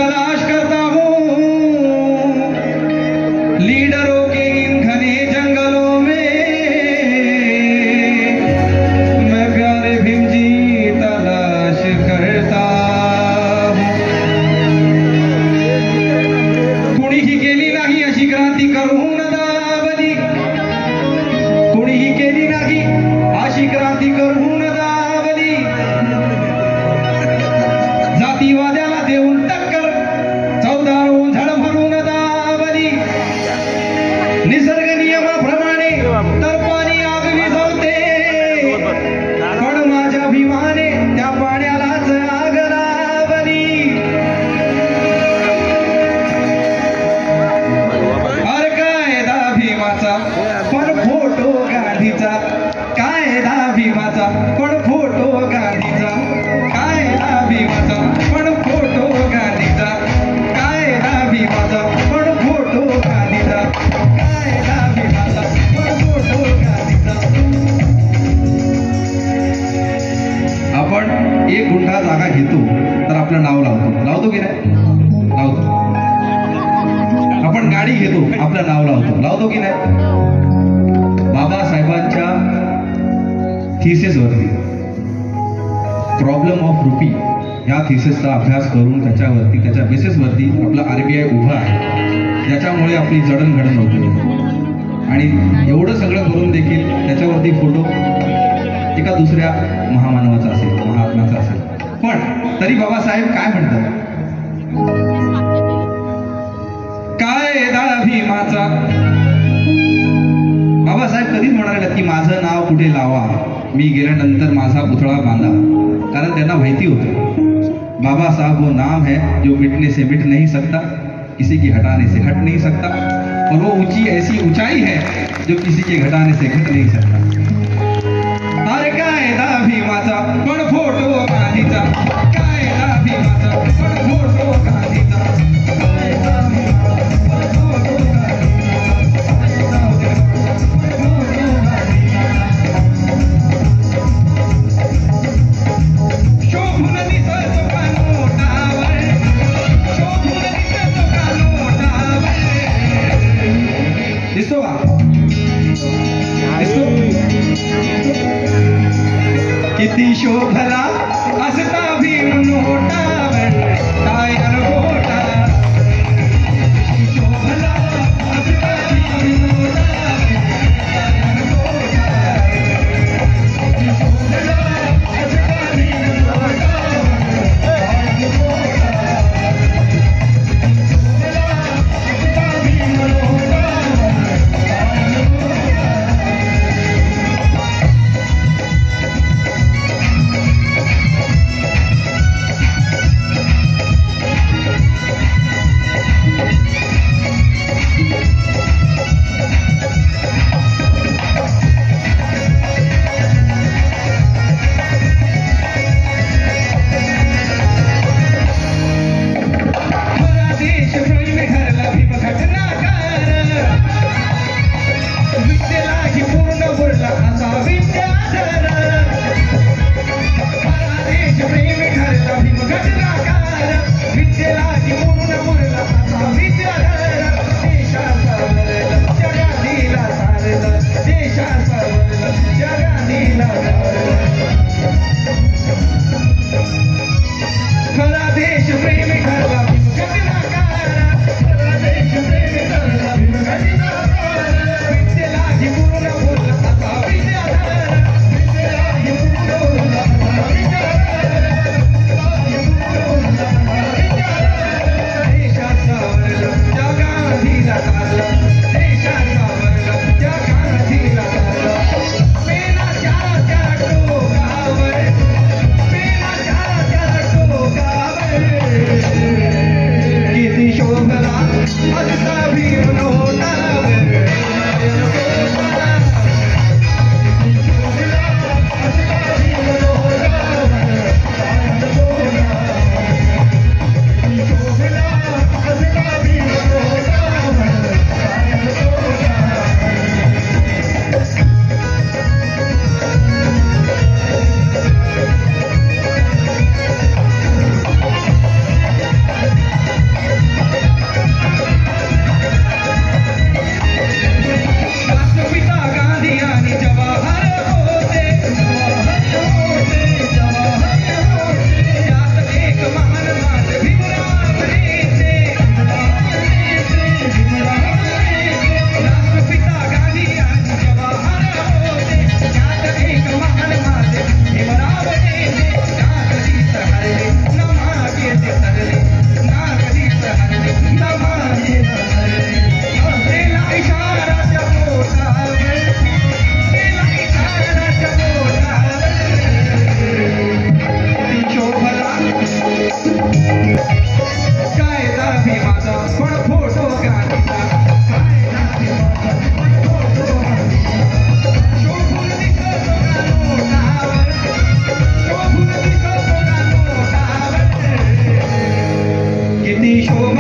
तलाश करता हूँ लीडरों के इन घने जंगलों में, मैं प्यारे भीम जी तलाश करता हूँ। कुणीही केली नाही अशी क्रांती करून दाबली, कुणीही केली नाही अशी क्रांती करून दाबली, जातीवाद्याला देऊन टक्कर चौदार ओझळ भरून दाबली, निसर्ग नियमाप्रमाणे तर पाणी आग विझवते, पण माझ्या भीमाने त्या पाण्यालाच आग लावली। अरे कायदा भीमाचा पण फोटो गांधीचा, कायदा भीमाचा पण फोटो गांधीचा, कायदा भीमाचा पण फोटो गांधीचा, कायदा भीमाचा पण फोटो गांधीचा, कायदा भीमाचा पण फोटो गांधीचा। आपण एक गुंठा जागा घेतो तर आपलं नाव लावतो की नाही? लावतो। आपण गाडी घेतो आपलं नाव लावतो की नाही? बाबासाहेबांच्या थिसिस वरती प्रॉब्लेम ऑफ रुपी या थिसिसचा अभ्यास करून त्याच्यावरती त्याच्या बेसिसवरती आपला RBI उभा आहे, ज्याच्यामुळे आपली जडणघडण होते। आणि एवढं सगळं करून देखील त्याच्यावरती फोटो एका दुसऱ्या महामानवाचा असेल, महात्म्याचा असेल, पण तरी बाबासाहेब काय म्हणतात? कायदा भीमाचा। बाबासाहेब कधीच म्हणाले की माझं नाव कुठे लावा, मी गेल्यानंतर माझा पुतळा बांधा, कारण त्यांना माहिती होतं बाबा साहब वो नाम है जो मिटने से मिट नहीं सकता, किसी की हटाने से हट नहीं सकता, और वो ऊंची ऐसी ऊंचाई है जो किसी के घटाने से घट नहीं सकता। अरे कायदा भीमाचा पण फोटो गांधीचा, कायदा भीमाचा पण फोटो गांधीचा, कायदा भीमाचा पण फोटो किती शोभला की शोभा